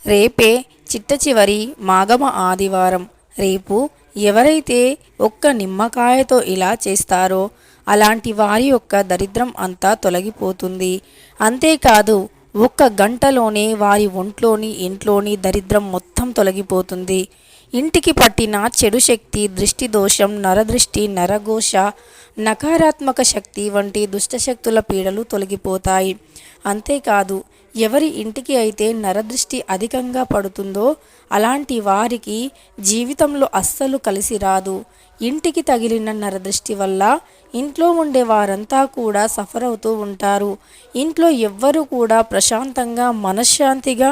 రేపే చిట్ట చివరి మాఘమ ఆదివారం. రేపు ఎవరైతే ఒక్క నిమ్మకాయతో ఇలా చేస్తారో అలాంటి వారి యొక్క దరిద్రం అంతా తొలగిపోతుంది. అంతేకాదు ఒక్క గంటలోనే వారి ఒంట్లోని ఇంట్లోని దరిద్రం మొత్తం తొలగిపోతుంది. ఇంటికి పట్టిన చెడు శక్తి, దృష్టి దోషం, నరదృష్టి, నరఘోష, నకారాత్మక శక్తి వంటి దుష్టశక్తుల పీడలు తొలగిపోతాయి. అంతేకాదు ఎవరి ఇంటికి అయితే నరదృష్టి అధికంగా పడుతుందో అలాంటి వారికి జీవితంలో అస్సలు కలిసి రాదు. ఇంటికి తగిలిన నరదృష్టి వల్ల ఇంట్లో ఉండే వారంతా కూడా సఫర్ అవుతూ ఉంటారు. ఇంట్లో ఎవ్వరూ కూడా ప్రశాంతంగా మనశ్శాంతిగా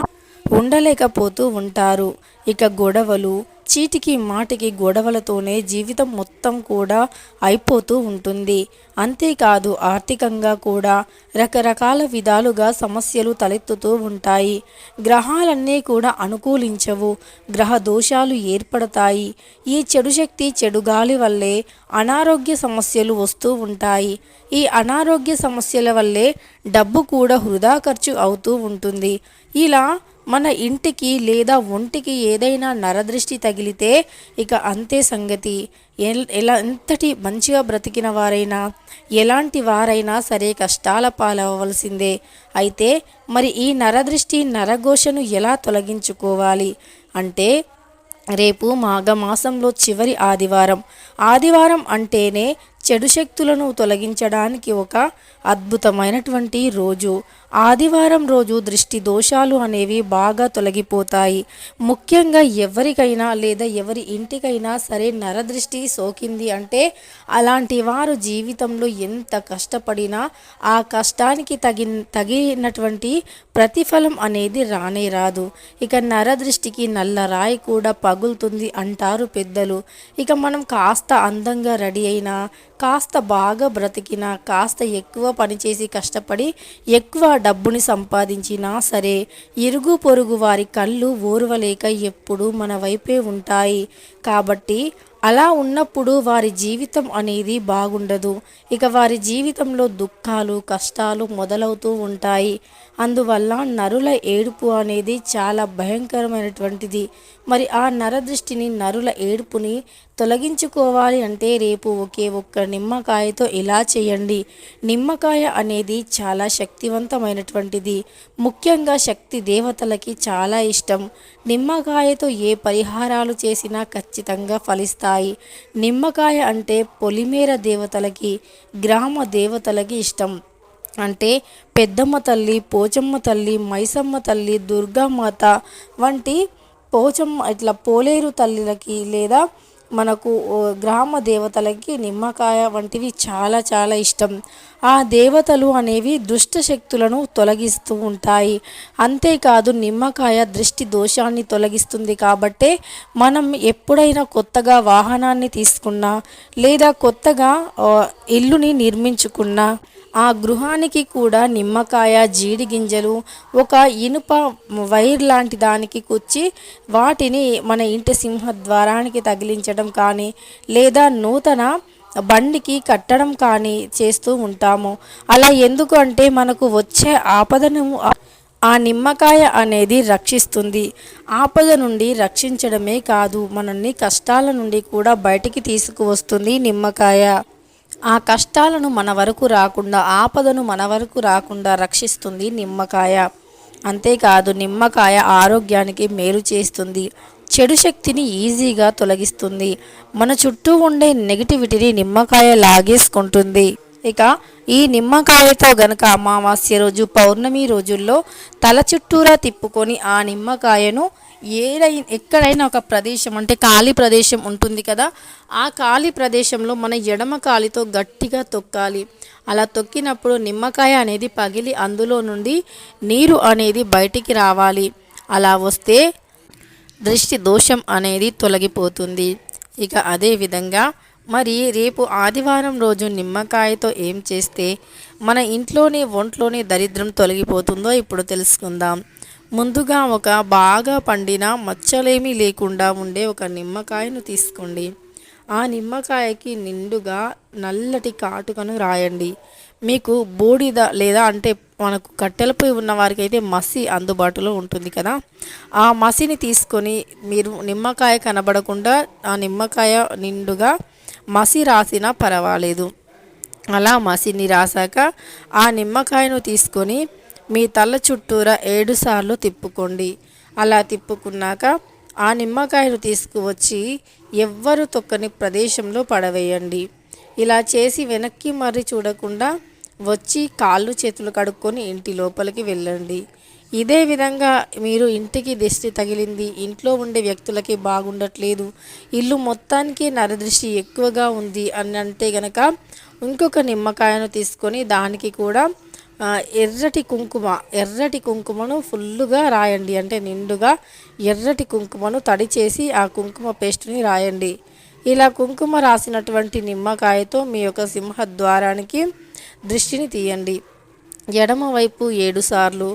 ఉండలేకపోతూ ఉంటారు. ఇక గొడవలు, చీటికి మాటికి గొడవలతోనే జీవితం మొత్తం కూడా అయిపోతూ ఉంటుంది. అంతేకాదు ఆర్థికంగా కూడా రకరకాల విధాలుగా సమస్యలు తలెత్తుతూ ఉంటాయి. గ్రహాలన్నీ కూడా అనుకూలించవు, గ్రహ దోషాలు ఏర్పడతాయి. ఈ చెడు శక్తి, చెడు గాలి వల్లే అనారోగ్య సమస్యలు వస్తూ ఉంటాయి. ఈ అనారోగ్య సమస్యల వల్లే డబ్బు కూడా వృధా ఖర్చు అవుతూ ఉంటుంది. ఇలా మన ఇంటికి లేదా ఒంటికి ఏదైనా నరదృష్టి తగిలితే ఇక అంతే సంగతి. ఎంతటి మంచిగా బ్రతికిన వారైనా, ఎలాంటి వారైనా సరే కష్టాల పాలవలసిందే. అయితే మరి ఈ నరదృష్టి, నరఘోషను ఎలా తొలగించుకోవాలి అంటే, రేపు మాఘమాసంలో చివరి ఆదివారం. ఆదివారం అంటేనే చెడు శక్తులను తొలగించడానికి ఒక అద్భుతమైనటువంటి రోజు. ఆదివారం రోజు దృష్టి దోషాలు అనేవి బాగా తొలగిపోతాయి. ముఖ్యంగా ఎవరికైనా లేదా ఎవరి ఇంటికైనా సరే నరదృష్టి సోకింది అంటే అలాంటి వారు జీవితంలో ఎంత కష్టపడినా ఆ కష్టానికి తగినటువంటి ప్రతిఫలం అనేది రానే రాదు. ఇక నరదృష్టికి నల్ల రాయి కూడా పగులుతుంది అంటారు పెద్దలు. ఇక మనం కాస్త అందంగా రెడీ అయినా, కాస్త బాగా బ్రతికినా, కాస్త ఎక్కువ పనిచేసి కష్టపడి ఎక్కువ డబ్బుని సంపాదించినా సరే ఇరుగు పొరుగు వారి కళ్ళు ఓర్వలేక ఎప్పుడూ మన వైపే ఉంటాయి. కాబట్టి అలా ఉన్నప్పుడు వారి జీవితం అనేది బాగుండదు. ఇక వారి జీవితంలో దుఃఖాలు, కష్టాలు మొదలవుతూ ఉంటాయి. అందువల్ల నరుల ఏడుపు అనేది చాలా భయంకరమైనటువంటిది. మరి ఆ నరదృష్టిని, నరుల ఏడుపుని తొలగించుకోవాలి అంటే రేపు ఒకే ఒక్క నిమ్మకాయతో ఇలా చేయండి. నిమ్మకాయ అనేది చాలా శక్తివంతమైనటువంటిది. ముఖ్యంగా శక్తి దేవతలకి చాలా ఇష్టం. నిమ్మకాయతో ఏ పరిహారాలు చేసినా ఖచ్చితంగా ఫలిస్తాయి. నిమ్మకాయ అంటే పొలిమేర దేవతలకి, గ్రామ దేవతలకి ఇష్టం. అంటే పెద్దమ్మ తల్లి, పోచమ్మ తల్లి, మైసమ్మ తల్లి, దుర్గామాత వంటి పోచమ్మ ఇట్లా పోలేరు తల్లిలకి లేదా మనకు గ్రామ దేవతలకి నిమ్మకాయ వంటివి చాలా చాలా ఇష్టం. ఆ దేవతలు అనేవి దుష్ట శక్తులను తొలగిస్తూ ఉంటాయి. అంతేకాదు నిమ్మకాయ దృష్టి దోషాన్ని తొలగిస్తుంది. కాబట్టే మనం ఎప్పుడైనా కొత్తగా వాహనాన్ని తీసుకున్నా లేదా కొత్తగా ఇల్లుని నిర్మించుకున్నా ఆ గృహానికి కూడా నిమ్మకాయ, జీడి గింజలు, ఒక ఇనుప వైర్ లాంటి దానికి కుచ్చి వాటిని మన ఇంటి సింహద్వారానికి తగిలించడం కానీ లేదా నూతన బండికి కట్టడం కానీ చేస్తూ ఉంటాము. అలా ఎందుకు అంటే మనకు వచ్చే ఆపదను ఆ నిమ్మకాయ అనేది రక్షిస్తుంది. ఆపద నుండి రక్షించడమే కాదు, మనల్ని కష్టాల నుండి కూడా బయటికి తీసుకువస్తుంది నిమ్మకాయ. ఆ కష్టాలను మన వరకు రాకుండా, ఆపదను మన వరకు రాకుండా రక్షిస్తుంది నిమ్మకాయ. అంతేకాదు నిమ్మకాయ ఆరోగ్యానికి మేలు చేస్తుంది. చెడు శక్తిని ఈజీగా తొలగిస్తుంది. మన చుట్టూ ఉండే నెగిటివిటీని నిమ్మకాయ లాగేసుకుంటుంది. ఇక ఈ నిమ్మకాయతో గనక అమావాస్య రోజు, పౌర్ణమి రోజుల్లో తల చుట్టూరా తిప్పుకొని ఆ నిమ్మకాయను ఎక్కడైనా ఒక ప్రదేశం అంటే ఖాళీ ప్రదేశం ఉంటుంది కదా, ఆ ఖాళీ ప్రదేశంలో మన ఎడమ కాలితో గట్టిగా తొక్కాలి. అలా తొక్కినప్పుడు నిమ్మకాయ అనేది పగిలి అందులో నుండి నీరు అనేది బయటికి రావాలి. అలా వస్తే దృష్టి దోషం అనేది తొలగిపోతుంది. ఇక అదేవిధంగా మరి రేపు ఆదివారం రోజు నిమ్మకాయతో ఏం చేస్తే మన ఇంట్లోనే ఒంట్లోనే దరిద్రం తొలగిపోతుందో ఇప్పుడు తెలుసుకుందాం. ముందుగా ఒక బాగా పండిన మచ్చలేమీ లేకుండా ఉండే ఒక నిమ్మకాయను తీసుకోండి. ఆ నిమ్మకాయకి నిండుగా నల్లటి కాటుకను రాయండి. మీకు బూడిద లేదా అంటే మనకు కట్టెల పొయ్యి ఉన్న వారికి అయితే మసి అందుబాటులో ఉంటుంది కదా, ఆ మసిని తీసుకొని మీరు నిమ్మకాయ కనబడకుండా ఆ నిమ్మకాయ నిండుగా మసి రాసినా పర్వాలేదు. అలా మసిని రాసాక ఆ నిమ్మకాయను తీసుకొని మీ తల చుట్టూరా 7 సార్లు తిప్పుకోండి. అలా తిప్పుకున్నాక ఆ నిమ్మకాయను తీసుకువచ్చి ఎవ్వరు తొక్కని ప్రదేశంలో పడవేయండి. ఇలా చేసి వెనక్కి మర్రి చూడకుండా వచ్చి కాళ్ళు చేతులు కడుక్కొని ఇంటి లోపలికి వెళ్ళండి. ఇదే విధంగా మీరు ఇంటికి దిష్టి తగిలింది, ఇంట్లో ఉండే వ్యక్తులకి బాగుండట్లేదు, ఇల్లు మొత్తానికి నరదృష్టి ఎక్కువగా ఉంది అని అంటే గనక ఇంకొక నిమ్మకాయను తీసుకొని దానికి కూడా ఎర్రటి కుంకుమను ఫుల్లుగా రాయండి. అంటే నిండుగా ఎర్రటి కుంకుమను తడి చేసి ఆ కుంకుమ పేస్ట్ని రాయండి. ఇలా కుంకుమ రాసినటువంటి నిమ్మకాయతో మీ యొక్క సింహద్వారానికి దృష్టిని తీయండి. ఎడమవైపు 7 సార్లు,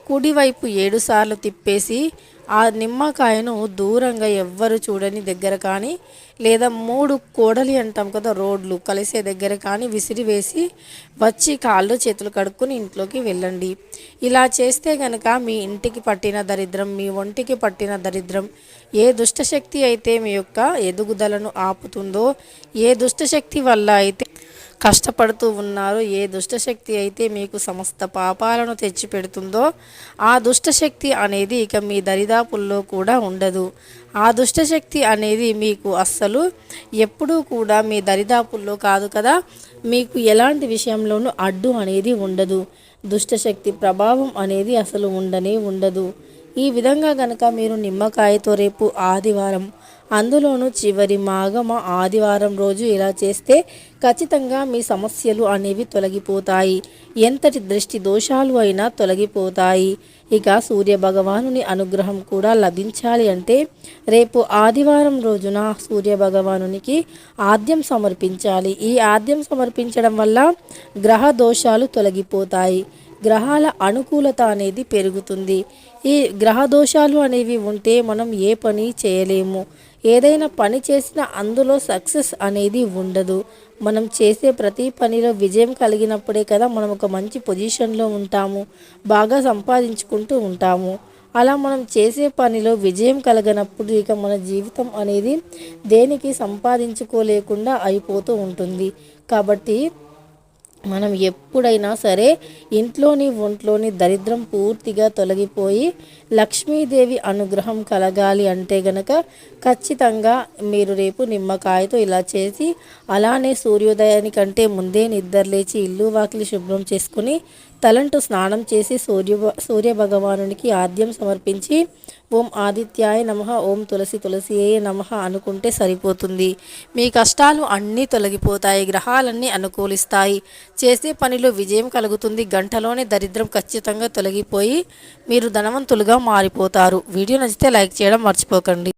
కుడివైపు 7 సార్లు తిప్పేసి ఆ నిమ్మకాయను దూరంగా ఎవ్వరు చూడని దగ్గర కానీ, లేదా 3 కోడలి అంటాం కదా, రోడ్లు కలిసే దగ్గర కానీ విసిరివేసి వచ్చి కాళ్ళు చేతులు కడుక్కొని ఇంట్లోకి వెళ్ళండి. ఇలా చేస్తే గనక మీ ఇంటికి పట్టిన దరిద్రం, మీ ఒంటికి పట్టిన దరిద్రం, ఏ దుష్టశక్తి అయితే మీ యొక్క ఎదుగుదలను ఆపుతుందో, ఏ దుష్టశక్తి వల్ల అయితే కష్టపడుతూ ఉన్నారు, ఏ దుష్టశక్తి అయితే మీకు సమస్త పాపాలను తెచ్చిపెడుతుందో ఆ దుష్టశక్తి అనేది ఇక మీ దరిదాపుల్లో కూడా ఉండదు. ఆ దుష్టశక్తి అనేది మీకు అస్సలు ఎప్పుడూ కూడా మీ దరిదాపుల్లో కాదు కదా, మీకు ఎలాంటి విషయంలోనూ అడ్డు అనేది ఉండదు. దుష్టశక్తి ప్రభావం అనేది అసలు ఉండనే ఉండదు. ఈ విధంగా గనక మీరు నిమ్మకాయతో రేపు ఆదివారం, అందులోనూ చివరి మాఘమ ఆదివారం రోజు ఇలా చేస్తే ఖచ్చితంగా మీ సమస్యలు అనేవి తొలగిపోతాయి. ఎంతటి దృష్టి దోషాలు అయినా తొలగిపోతాయి. ఇక సూర్య భగవానుని అనుగ్రహం కూడా లభించాలి అంటే రేపు ఆదివారం రోజున సూర్య భగవానునికి ఆద్యం సమర్పించాలి. ఈ ఆద్యం సమర్పించడం వల్ల గ్రహ దోషాలు తొలగిపోతాయి, గ్రహాల అనుకూలత అనేది పెరుగుతుంది. ఈ గ్రహ దోషాలు అనేవి ఉంటే మనం ఏ పని చేయలేము. ఏదైనా పని చేసినా అందులో సక్సెస్ అనేది ఉండదు. మనం చేసే ప్రతి పనిలో విజయం కలిగినప్పుడే కదా మనం ఒక మంచి పొజిషన్లో ఉంటాము, బాగా సంపాదించుకుంటూ ఉంటాము. అలా మనం చేసే పనిలో విజయం కలగనప్పుడు ఇక మన జీవితం అనేది దేనికి సంపాదించుకోలేకుండా అయిపోతూ ఉంటుంది. కాబట్టి మనం ఎప్పుడైనా సరే ఇంట్లోని ఒంట్లోని దరిద్రం పూర్తిగా తొలగిపోయి లక్ష్మీదేవి అనుగ్రహం కలగాలి అంటే గనక ఖచ్చితంగా మీరు రేపు నిమ్మకాయతో ఇలా చేసి, అలానే సూర్యోదయానికంటే ముందే నిద్రలేచి ఇల్లు వాకిలి శుభ్రం చేసుకుని తలంటు స్నానం చేసి సూర్య భగవానునికి ఆద్యం సమర్పించి ఓం ఆదిత్యాయ నమః, ఓం తులసియే నమః అనుకుంటే సరిపోతుంది. మీ కష్టాలు అన్నీ తొలగిపోతాయి, గ్రహాలన్నీ అనుకూలిస్తాయి, చేసే పనిలో విజయం కలుగుతుంది. గంటలోనే దరిద్రం ఖచ్చితంగా తొలగిపోయి మీరు ధనవంతులుగా మారిపోతారు. వీడియో నచ్చితే లైక్ చేయడం మర్చిపోకండి.